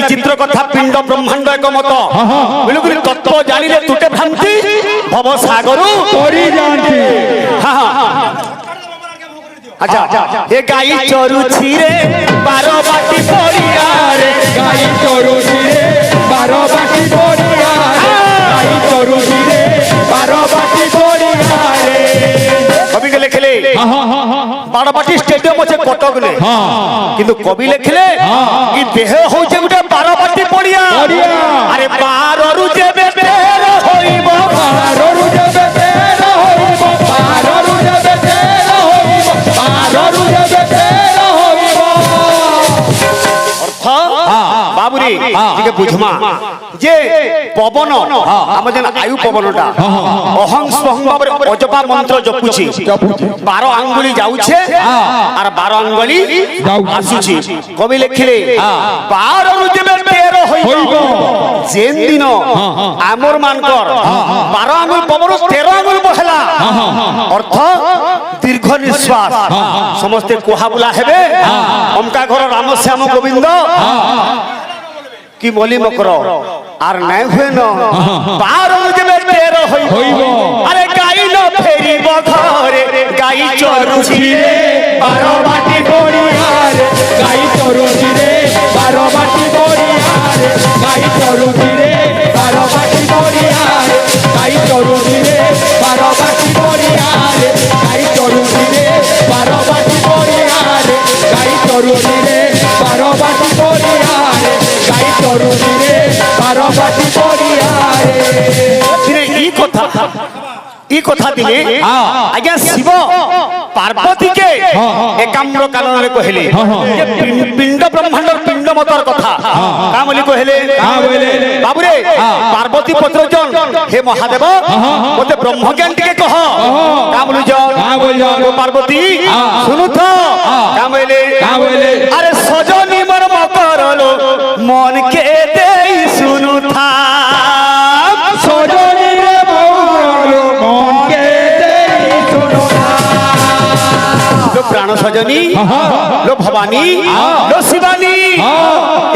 विचित्र कथा पिंड ब्रह्मांड एक मत बिल्कुल तत्व जानिले तुटे भ्रांति भव सागर तोरी जानती। हां अच्छा ये गाई चरुछि रे 12 बाटी पड़िया रे गाई चरुछि रे 12 बाटी पड़िया गाई चरुछि रे 12 बाटी पड़िया रे कवि के लिखले बारबाटी स्टेडियम अच्छे कटक ने किंतु कवि लिखले कि देह होचे गुटे 12 बाटी पड़िया अरे 12 रु जेबे 13 होइबो 12 रु जेबे 13 होइबो 12 रु जेबे 13 होइबो 12 रु जेबे 13 होइबो अर्थ बाबुरी जिके बुझमा जे पवन हम जन आयु पवनटा अहं स्वहं बाबरे अजपा मंत्र जपुछि 12 आंगुली जाउछे और 12 आंगुली आसुछि कवि लिखले 12 रु जेबे 13 होइबो जेन दिन आमर मानकर 12 आंगुल पवन 13 आंगुल बहला अर्थ दीर्घ निश्वास समस्ते कोहा बुला हेबे हमका घर राम श्याम गोविंद कि मली मकर आर नाय हुए न 12 जेबे 13 होइबो अरे गाई न फेरिबो घरे गाई चरुछि रे 12 बाटी पड़िया रे गाई चरुछि रे 12 बाटी पड़िया रे गाई चरुछि रे 12 बाटी पड़िया रे गाई चरुछि रे 12 बाटी पड़िया रे गाई चरुछि रे 12 बाटी पड़िया रे गाई चरुछि रे 12 बाटी पड़िया रे गाई चरुछि रे 12 बाटी पड़िया रे ई कथा दिले आज्ञा शिव पार्वती के एकाम्र कानन रे कहले जे पिंड ब्रह्मांड पिंड मतर कथा का बोली कहले बाबू रे पार्वती पत्रजन हे महादेव मते ब्रह्म ज्ञान टिके कह का बोलु जन पार्वती सुनु तो का बोले अरे सजनी मोर मकरलो मन के देई सुनु था सजनी रे मोर मन के देई सुनु था लो प्राण सजनी लो भवानी लो शिवानी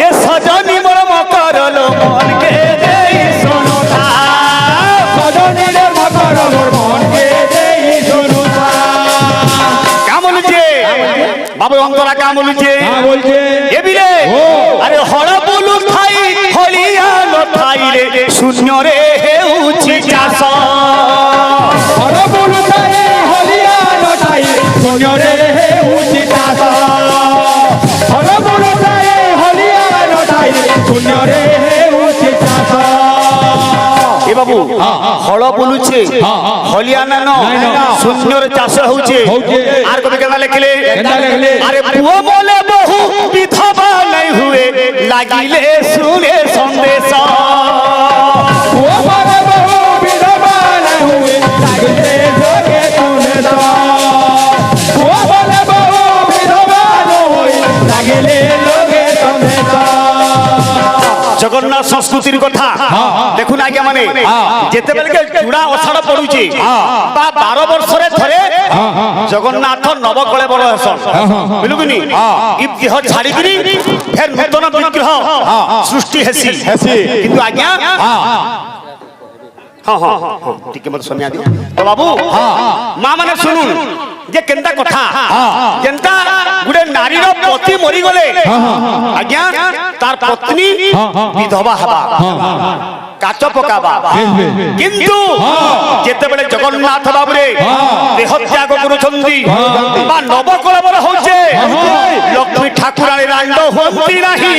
ये सजनी मोर मकरलो मन के देई सुनु था सजनी रे मकरलो मन के देई सुनु था का बोलुछे बाबू अंतरा का बोलुछे ए बिरे अरे हड़ बोलु थाई हलिया न थाई रे शून्य रे हेउछि चाष हड़ बोलु थाई हलिया न थाई शून्य रे हेउछि चाष हड़ बोलु थाई हलिया न थाई शून्य रे हेउछि चाष ए बाबू हड़ बोलुछे हलिया न शून्य रे चाष होउछे आर कबि केना लिखले अरे पुओ बोले बहु विधवा नहीं हुए लागिले सुने संदेश पुओ बोले बहु विधवा नहीं हुए लागिले जोगे संदेश पुओ बोले बहु विधवा नहीं हुए लागिले जोगे संदेश जगन्नाथ संस्कृतिर कथा देखुन आज्ञा माने जेते बेले के चूड़ा अषाढ़ पडुची बा 12 वर्ष रे थरे जगन्नाथ नवकले बड़ हसन बिलुगुनी इ देह छाड़ी किनी फेर नूतन विग्रह सृष्टि हेसी किंतु आज्ञा हां टिके मत सुनिया दियो तो बाबू मां माने सुनुन जे केंदा कथा जेंता गुडे नारी रो पति मरि गले आज्ञा तार पत्नी विधवा हबा काच पकाबा किंतु जेते बेले जगन्नाथ बाबू रे देह त्याग करूछंती बा नवकलेवर होचे लक्ष्मी ठाकुरानी रांड होती नाही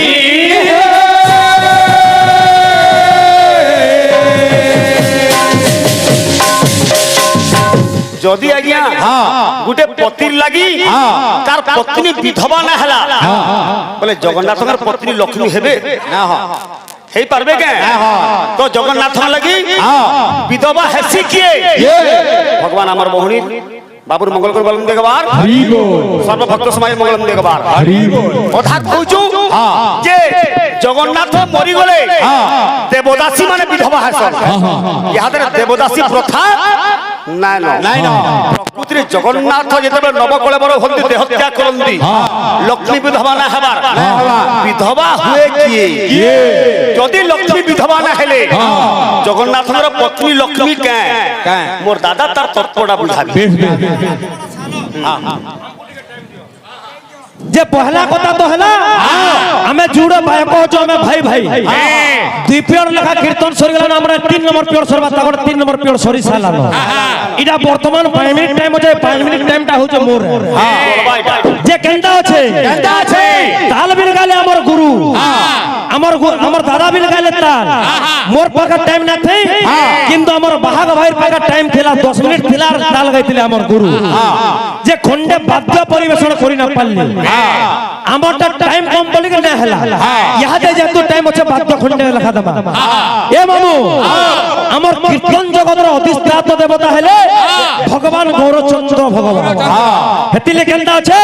जदि आज्ञा गुटे पतिर लगी तार पत्नी विधवा ना हला बोले जगन्नाथ पत्नी लक्ष्मी हेबे ना हे पारबे के तो जगन्नाथ लगी विधवा हेसी किए भगवान हमर बहुनी बाबूर मंगल कर बलम देगबार सर्व भक्त समाज मंगलम देगबार कथा कहूछु जे जगन्नाथ मरि गले देवदासी माने विधवा हसन यहाँ देवदासी प्रथा ନାଇଁ ନାଇଁ ପ୍ରକୃତିରେ ଜଗନ୍ନାଥ ଯେତେବେଳେ ନବକଳେବର ହୁଅନ୍ତି ଦେହତ୍ୟାଗ କରନ୍ତି ଲକ୍ଷ୍ମୀ ବିଧବା ନା ହେବାର ବିଧବା ହୁଏ କିଏ ଯଦି ଲକ୍ଷ୍ମୀ ବିଧବା ନା ହେଲେ ଜଗନ୍ନାଥଙ୍କର ପତ୍ନୀ ଲକ୍ଷ୍ମୀ କାଁ ମୋର ଦାଦା ତାର ତତ୍ପଟା ବୁଝାବି যে পহলা কথা তো হলা আমি জুড়ে ভাই কহছো আমি ভাই ভাই দুই পিয়র লেখা কীর্তন সরি গেল আমরা 3 নম্বর পিয়র সরবা তারপর 3 নম্বর পিয়র সরি সালাম এটা বর্তমান 5 মিনিট টাইম আছে 5 মিনিট টাইমটা হচ্ছে মোর যে কেনটা আছে তাল বিল গালে আমার গুরু আমার দাদা বিল গালে তাল মোর পাকা টাইম না থাই কিন্তু আমার বাহাগ ভাইয়ের পাকা টাইম থিলা 10 মিনিট থিলা আর তাল গাইতিলে আমার গুরু যে খন্ডে বাদ্য পরিবেশন করি না পারলি আমারটা টাইম কম বলি না হেলা ইহাতে যেহেতু টাইম আছে বাদ্য খন্ডে লেখা দেবা এ মামু আমার কীর্তন জগতের অধিষ্ঠাতা দেবতা হেলে ভগবান গৌরচন্দ্র ভগবান হেতিলে কেনটা আছে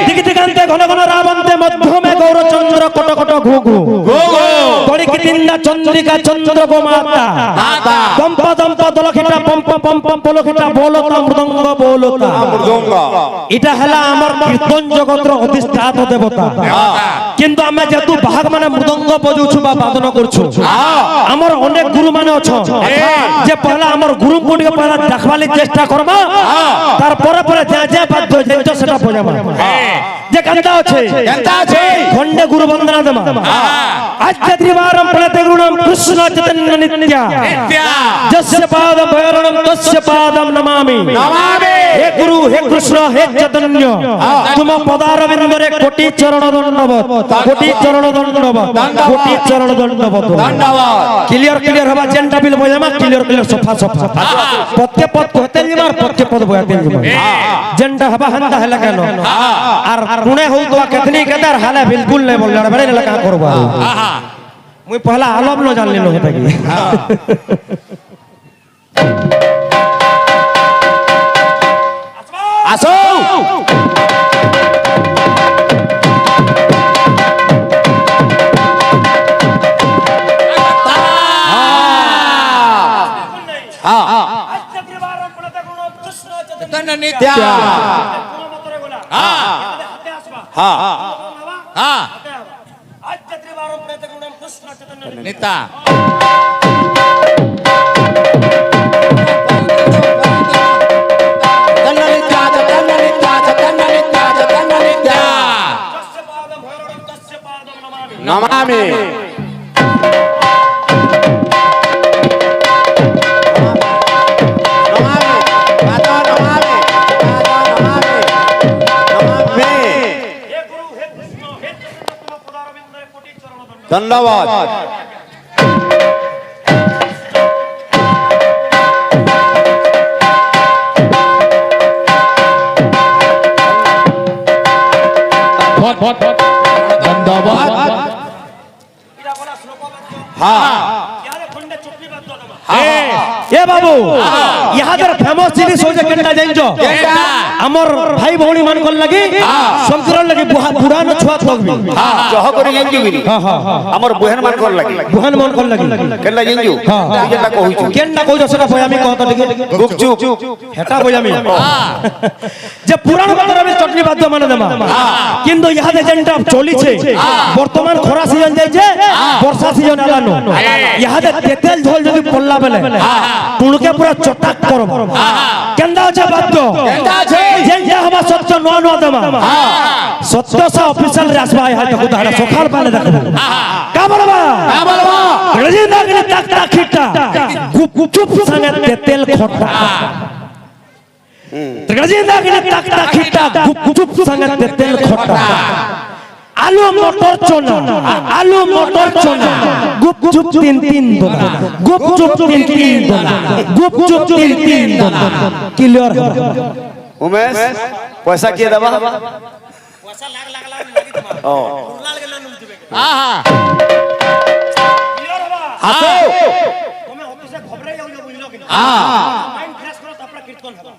দিকে দিগান্তে ঘন ঘন রাবন্তে মধ্যমে গৌরচন্দ্র কট কট ঘু ঘু কড়ি কিতিন্দা চন্দ্রিকা চন্দ্র গোমাতা দম্পা দম্পা দলখিটা পম্প পম্প পলখিটা বলতা মৃদঙ্গ বলতা এটা হেলা আমার কীর্তন জগতের অধিষ্ঠাতা দেবতা কিন্তু আমি যেহেতু বাহাগ মানে মৃদঙ্গ বজাউছু বা বাদন করছু আমার অনেক গুরু মানে অছ যে পহলা আমার গুরু গুড়িকে পহলা দেখবালি চেষ্টা করবা তারপরে পরে যা যা বাধ্য যেটা সেটা বজাবা যে কান্তা আছে খন্ডে গুরু বন্দনা দেবা আজকে ত্রিবারম প্রণতে গুরুনাম কৃষ্ণ চৈতন্য নিত্য যস্য পাদম ভৈরণম তস্য পাদম নমামি হে গুরু হে কৃষ্ণ হে চৈতন্য তুম পদারবিন্দরে কোটি চরণ দণ্ডবত কোটি চরণ দণ্ডবত কোটি চরণ দণ্ডবত ক্লিয়ার ক্লিয়ার হবা যেনটা বিল বজামা ক্লিয়ার সফা সফা পত্তে পদ কইতে নিবার পত্তে পদ বয়াতে নিবার যেনটা হবা হান্দা হেলা কেন আর কোনে হউ তো কেতনি কেদার হালে বিলকুল নাই বললা বড় লাগা করবা মুই পহলা আলম ন জানলি ন হতা কি আসো নেতা নমামি ধন্যবাদ ধন্যবাদ এ বাবু ইহাদের ফেমাস জিনিস হইছে কেনটা জানছো আমার ভাই ভৌণী মানকর লাগি শঙ্করর লাগি পুরানো ছুয়া থাকবি জহ করে জানজু গিরি আমার বহেন মান কর লাগি বুহান মানকর লাগি কেনলা জানজু যেটা কইছু কেনটা কইছো সেটা বই আমি কথা ঠিক গুপচুপ হেটা বই আমি যে পুরানো বাদর আমি চটনি বাদ্য মানে দেমা কিন্তু ইহাতে যেনটা চলিছে বর্তমান খরা সিজন যাইছে বর্ষা সিজন এলানো ইহাতে তেতেল ঝোল যদি পড়লা বেলে তুণকে পুরা চটাক করব কেনটা আছে বাদ্য কেনটা আছে যেনটা হবা সত্য নোয়া নোয়া দেমা সত্য সা অফিশিয়াল রে আসবা ইহা দেখো তাহলে সকাল পালে দেখো কা বলবা রজি নাগরে তাক তাক খিটা গুপ গুপ চুপ সঙ্গে তেতেল খটা রজি নাগরে তাক তাক খিটা গুপ চুপ সঙ্গে তেতেল খটা আলু মটর চনা গুপ চুপ তিন তিন দোনা গুপ চুপ তিন তিন দোনা গুপ চুপ তিন তিন দোনা ক্লিয়ার উমেশ পয়সা কে দেবা পয়সা লাখ লাখ লাখ লাগি তোমার ও লাল গেল নুম দিবে আহা ক্লিয়ার হবা আসো তুমি অফিসে খবরাই যাও বুঝলো কি মাইন্ড ফ্রেশ করো তারপর কীর্তন হবে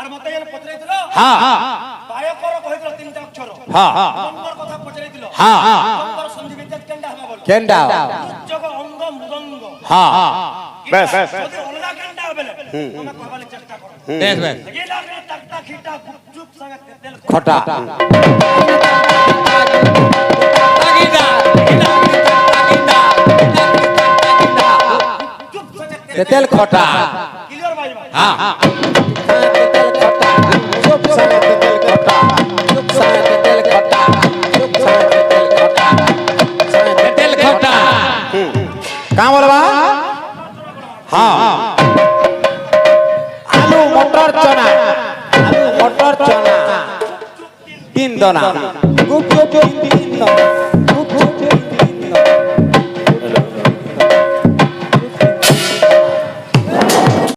আর মতে যেন পত্রে দিল বায়ো করো কইছিল তিনটা অক্ষর নম্বর কথা পত্রে দিল নম্বর সঞ্জীবিত কেন্ডা হবে বল কেন্ডা জগ অঙ্গ মৃদঙ্গ বেশ যদি অলগা কেন্ডা বেশ বেশ খটা তেল খটা হ্যাঁ তেল খটা চুপ সাথে তেল খটা চুপ সাথে তেল খটা চুপ সাথে তেল খটা তেল খটা কাম বলবা হ্যাঁ আলু মটর চনা তিন দনা গুপ গুপ তিন দনা